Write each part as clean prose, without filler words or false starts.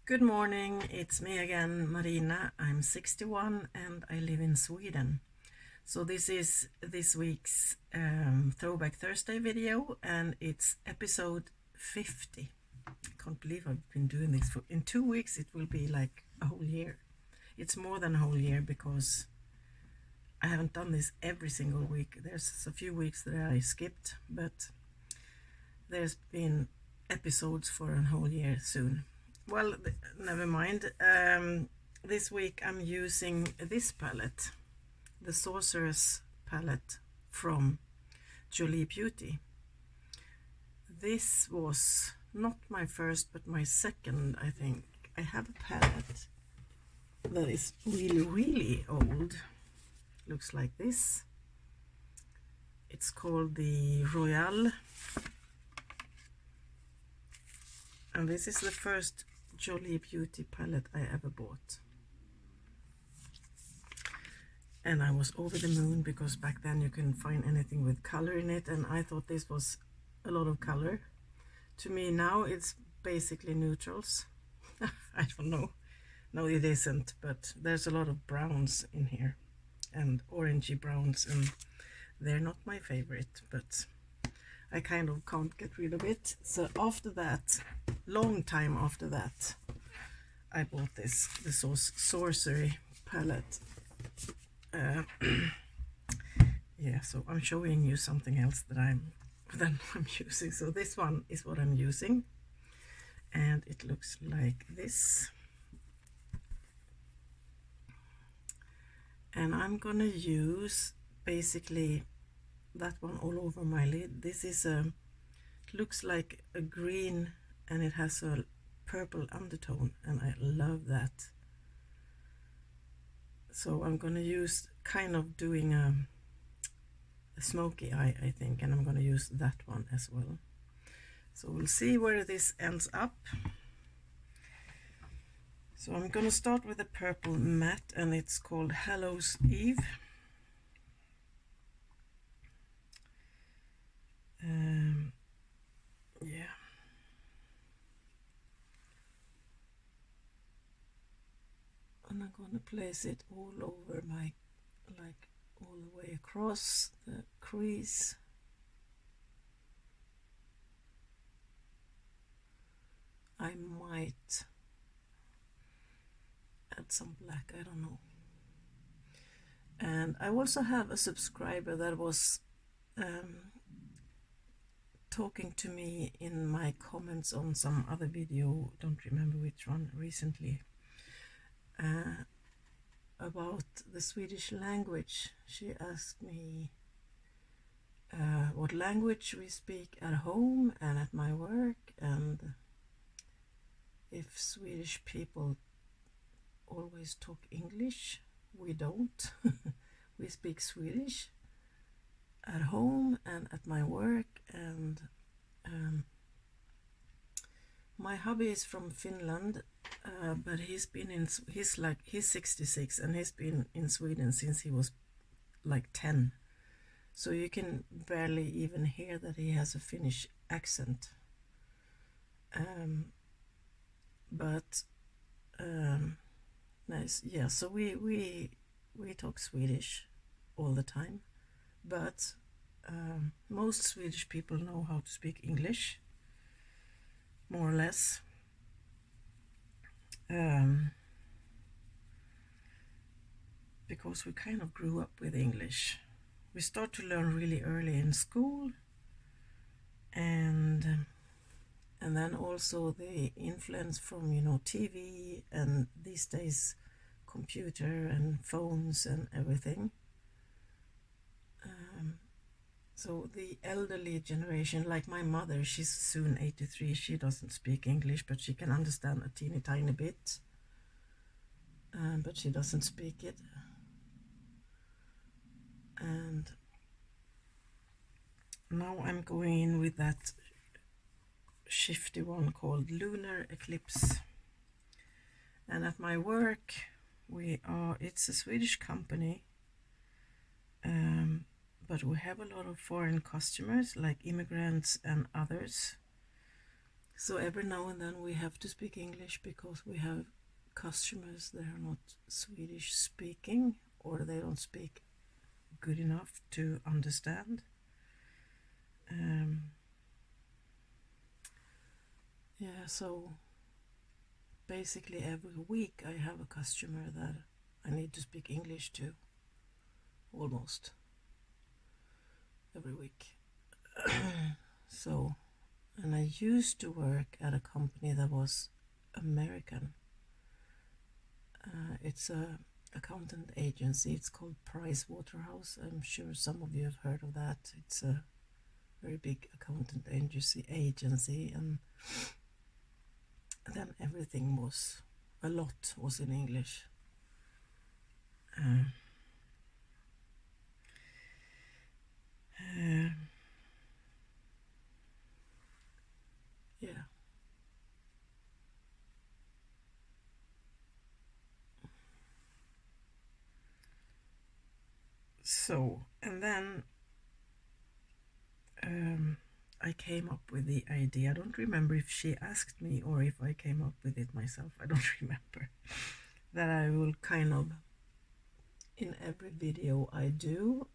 Good morning, it's me again, Marina. I'm 61 and I live in Sweden. So this is this week's Throwback Thursday video, and it's episode 50. I can't believe I've been doing this in 2 weeks. It will be like a whole year. It's more than a whole year because I haven't done this every single week. There's a few weeks that I skipped, but there's been episodes for a whole year soon. Well, never mind. This week I'm using this palette, the Sorceress Palette from Jolie Beauty. This was not my first, but my second, I think. I have a palette that is really old. Looks like this. It's called the Royale. And this is the first Jolie Beauty palette I ever bought. And I was over the moon because back then you couldn't find anything with color in it, and I thought this was a lot of color. To me now it's basically neutrals. I don't know. No, it isn't, but there's a lot of browns in here and orangey browns, and they're not my favorite, but I kind of can't get rid of it. So after that, long time after that, I bought this, the Sorcery Palette. Yeah, so I'm showing you something else that I'm using. So this one is what I'm using, and it looks like this. And I'm gonna use basically that one all over my lid. This is looks like a green, and it has a purple undertone, and I love that. So I'm gonna use kind of doing a smoky eye, I think, and I'm gonna use that one as well. So we'll see where this ends up. So I'm gonna start with a purple matte, and it's called Hallows Eve. Yeah. And I'm going to place it all over my, like all the way across the crease. I might add some black, I don't know. And I also have a subscriber that was talking to me in my comments on some other video, don't remember which one, recently, about the Swedish language. She asked me what language we speak at home and at my work, and if Swedish people always talk English. We don't. We speak Swedish at home and at my work, and my hubby is from Finland, but he's 66 and he's been in Sweden since he was like 10, so you can barely even hear that he has a Finnish accent. But nice, yeah. So we talk Swedish all the time, but most Swedish people know how to speak English, more or less. Because we kind of grew up with English. We start to learn really early in school, and then also the influence from, you know, TV, and these days computer and phones and everything. So the elderly generation, like my mother, she's soon 83, she doesn't speak English, but she can understand a teeny tiny bit, but she doesn't speak it. And now I'm going in with that shifty one called Lunar Eclipse. And at my work, it's a Swedish company, but we have a lot of foreign customers, like immigrants and others. So every now and then we have to speak English because we have customers that are not Swedish speaking, or they don't speak good enough to understand. Yeah, so basically every week I have a customer that I need to speak English to, almost every week. So, and I used to work at a company that was American. It's a accountant agency. It's called Price Waterhouse. I'm sure some of you have heard of that. It's a very big accountant agency, and then everything was, a lot was in English. Yeah. So, and then I came up with the idea. I don't remember if she asked me or if I came up with it myself. I don't remember. That I will kind of, in every video I do,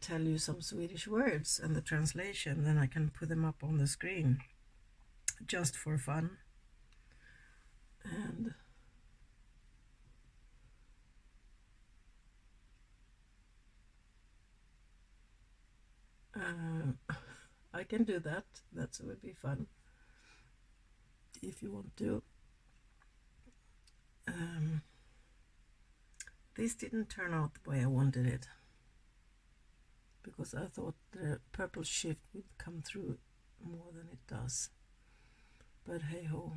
tell you some Swedish words and the translation, then I can put them up on the screen just for fun. And I can do that. That would be fun if you want to. This didn't turn out the way I wanted it, because I thought the purple shift would come through more than it does. But hey ho.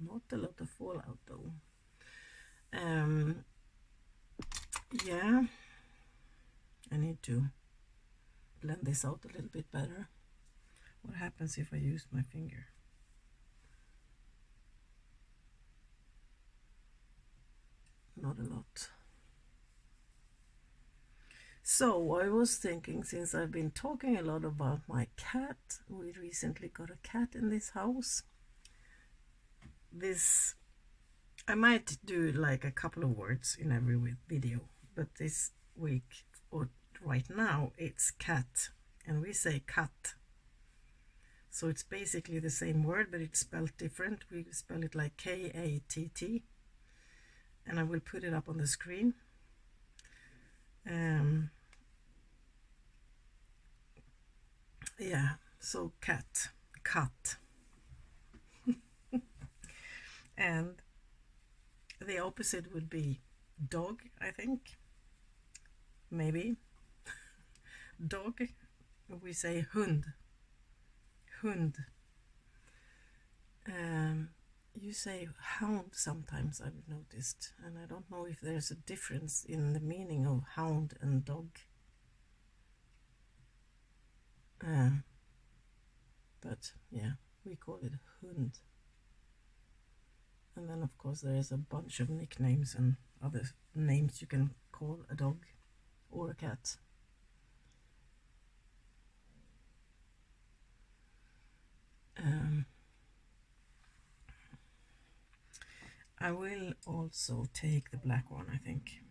Not a lot of fallout though. Yeah, I need to blend this out a little bit better. What happens if I use my finger? Not a lot. So I was thinking, since I've been talking a lot about my cat, we recently got a cat in this house. This, I might do like a couple of words in every video, but this week, or right now, it's cat, and we say cat. So it's basically the same word, but it's spelled different. We spell it like K-A-T-T, and I will put it up on the screen. Yeah, so cat. And the opposite would be dog, I think. Maybe. Dog, we say hund. You say hound sometimes, I've noticed, and I don't know if there's a difference in the meaning of hound and dog. But yeah, we call it hund. And then of course there is a bunch of nicknames and other names you can call a dog or a cat. I will also take the black one, I think.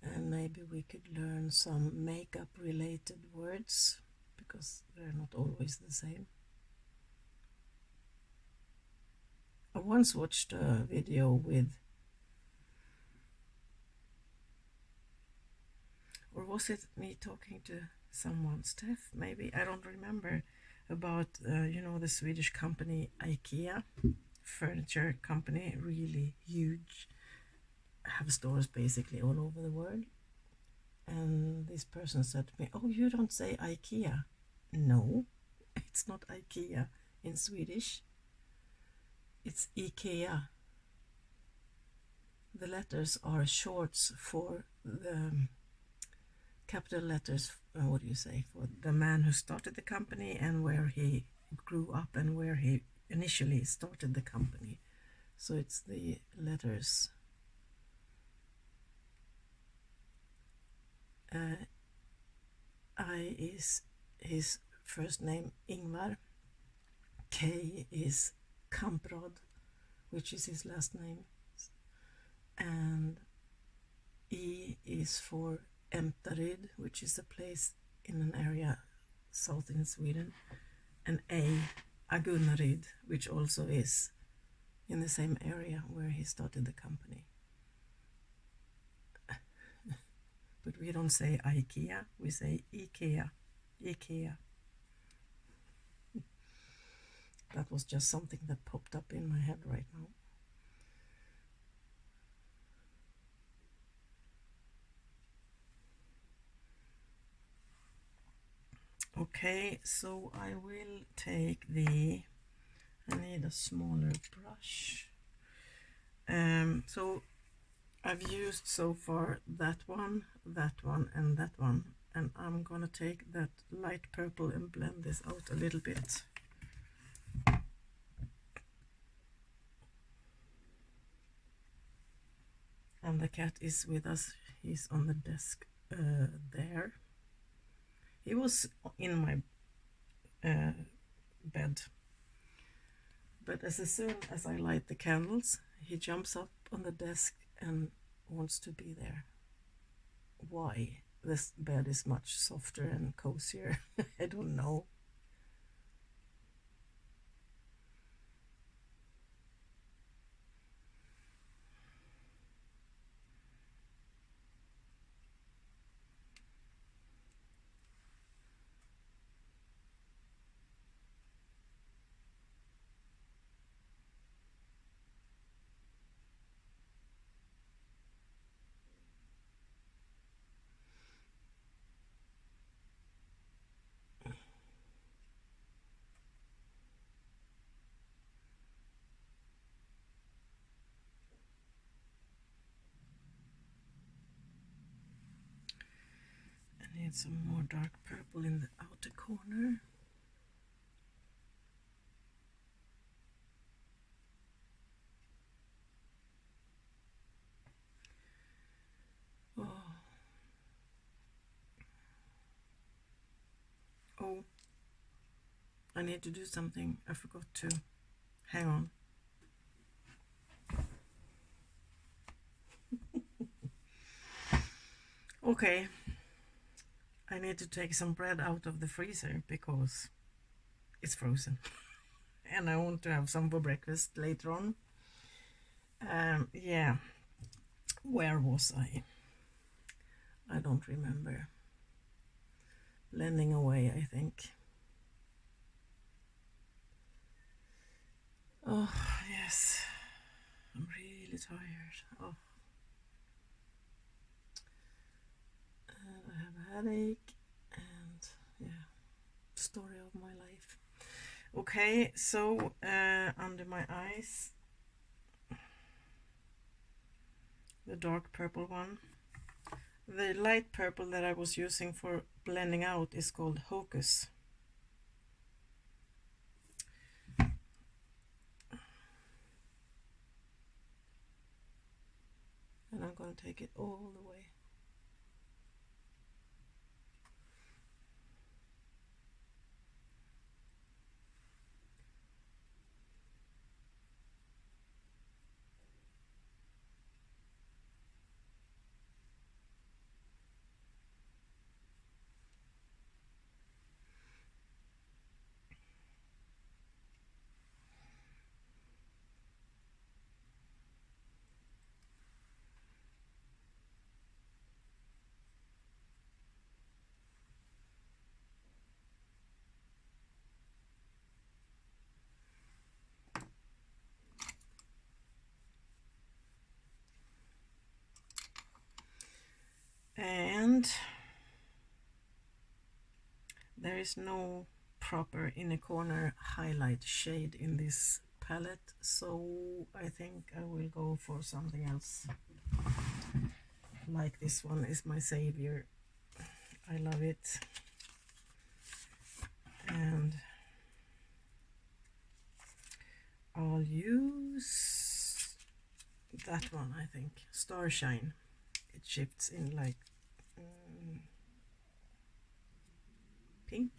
And maybe we could learn some makeup related words, because they're not always the same. I once watched a video with, or was it me talking to someone, Steph maybe, I don't remember, about you know, the Swedish company IKEA, furniture company, really huge, have stores basically all over the world. And this person said to me, "Oh, you don't say IKEA." No, it's not IKEA in Swedish. It's IKEA. The letters are shorts for the capital letters, what do you say, for the man who started the company and where he grew up and where he initially started the company. So it's the letters I is his first name, Ingvar. K is Kamprad, which is his last name. And E is for Emtaryd, which is a place in an area south in Sweden. And A, Agunnaryd, which also is in the same area where he started the company. But we don't say IKEA, we say IKEA. IKEA. That was just something that popped up in my head right now. Okay, so I will take I need a smaller brush. So I've used so far that one, and that one. And I'm gonna take that light purple and blend this out a little bit. And the cat is with us. He's on the desk there. He was in my bed. But as soon as I light the candles, he jumps up on the desk and wants to be there. Why? This bed is much softer and cozier. I don't know. I need some more dark purple in the outer corner. Oh, I need to do something. I forgot to. Hang on. Okay, I need to take some bread out of the freezer because it's frozen. And I want to have some for breakfast later on. Yeah, where was I? I don't remember. Blending away, I think. Oh, yes. I'm really tired. Oh. And I have a headache and yeah, story of my life. Okay, so under my eyes, the dark purple one. The light purple that I was using for blending out is called Hocus. And I'm going to take it all the way. And there is no proper inner corner highlight shade in this palette, so I think I will go for something else. Like this one is my savior. I love it. And I'll use that one, I think. Starshine. It shifts in like pink.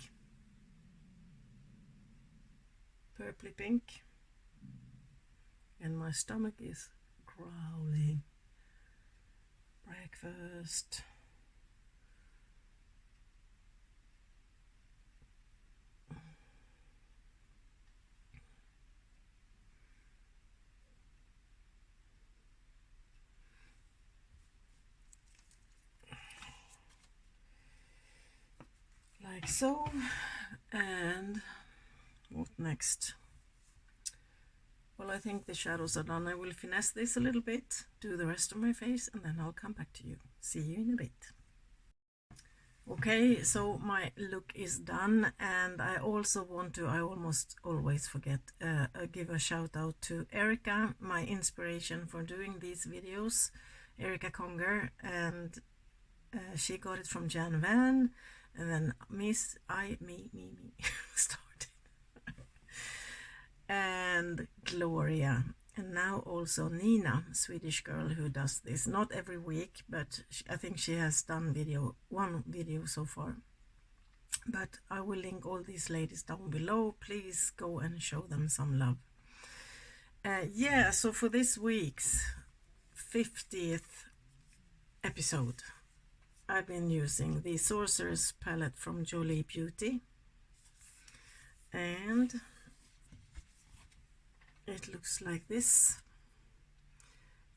Purpley pink. And my stomach is growling. Breakfast. Like so. And what next? Well, I think the shadows are done. I will finesse this a little bit, do the rest of my face, and then I'll come back to you. See you in a bit. Okay, so my look is done, and I also want to, I almost always forget, give a shout out to Erica, my inspiration for doing these videos, Erica Conger, and she got it from Jan Van, and then me started. And Gloria, and now also Nina, Swedish girl who does this, not every week, but I think she has done one video so far. But I will link all these ladies down below. Please go and show them some love. Yeah, so for this week's 50th episode, I've been using the Sorceress Palette from Jolie Beauty, and it looks like this.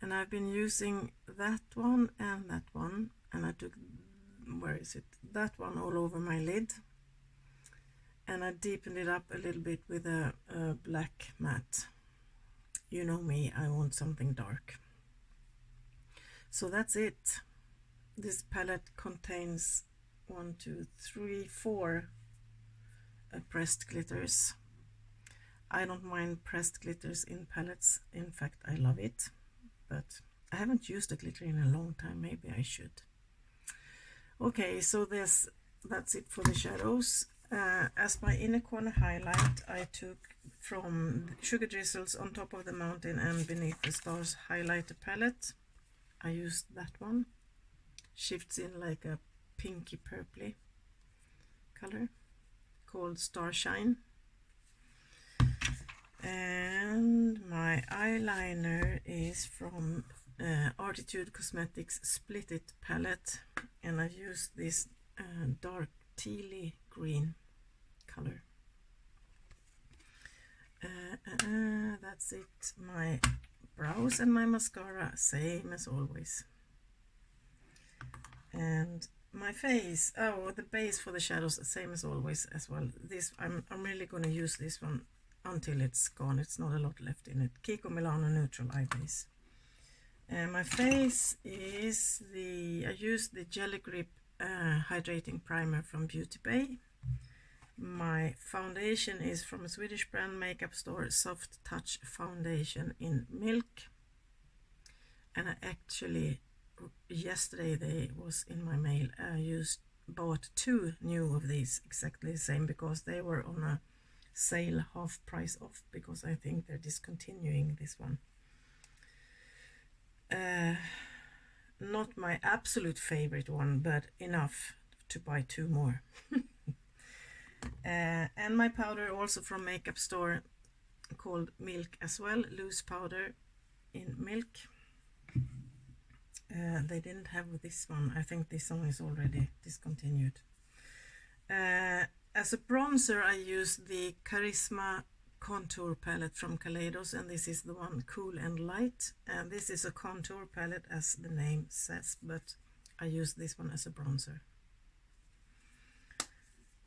And I've been using that one, and I took, where is it, that one all over my lid, and I deepened it up a little bit with a black matte. You know me, I want something dark. So that's it. This palette contains 1, 2, 3, 4 pressed glitters. I don't mind pressed glitters in palettes. In fact, I love it. But I haven't used a glitter in a long time. Maybe I should. Okay, so that's it for the shadows. As my inner corner highlight, I took from Sugar Drizzles On Top of the Mountain and Beneath the Stars highlighter palette. I used that one. Shifts in like a pinky purpley color called Starshine. And my eyeliner is from Artitude Cosmetics Split It palette, and I used this dark tealy green color. That's it. My brows and my mascara, same as always. And my face, oh, the base for the shadows, same as always as well. This I'm really going to use this one until it's gone. It's not a lot left in it. Kiko Milano Neutral Eye Base. And my face is I used the Jelly Grip Hydrating Primer from Beauty Bay. My foundation is from a Swedish brand makeup store, Soft Touch Foundation in Milk. And I actually, yesterday they was in my mail, I bought 2 new of these, exactly the same, because they were on a sale, half price off, because I think they're discontinuing this one. Not my absolute favorite one, but enough to buy 2 more. And my powder also from makeup store called Milk as well, loose powder in Milk. They didn't have this one. I think this one is already discontinued. As a bronzer, I used the Charisma contour palette from Kaleidos, and this is the one Cool and Light. And this is a contour palette, as the name says, but I use this one as a bronzer.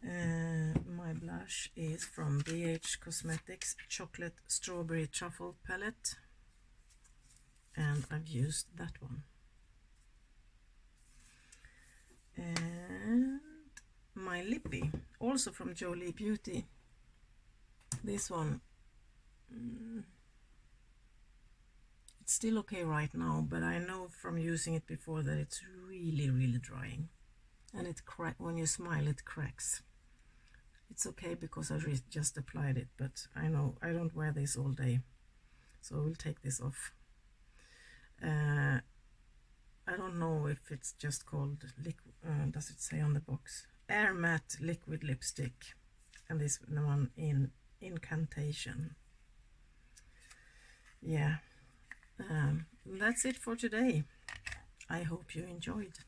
My blush is from BH Cosmetics Chocolate Strawberry Truffle palette, and I've used that one. And my lippy, also from Jolie Beauty. This one, it's still okay right now, but I know from using it before that it's really drying, and it when you smile it cracks. It's okay because I just applied it, but I know I don't wear this all day, so I will take this off. I don't know if it's just called does it say on the box, Air Matte Liquid Lipstick, and this one in Incantation. Yeah, that's it for today. I hope you enjoyed.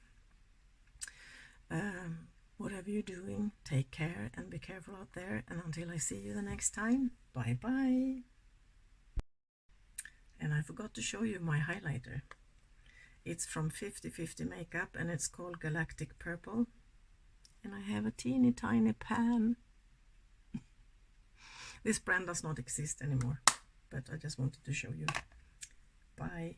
Whatever you're doing, take care and be careful out there, and until I see you the next time, bye bye. And I forgot to show you my highlighter. It's from 50/50 Makeup, and it's called Galactic Purple, and I have a teeny tiny pan. This brand does not exist anymore, but I just wanted to show you. Bye.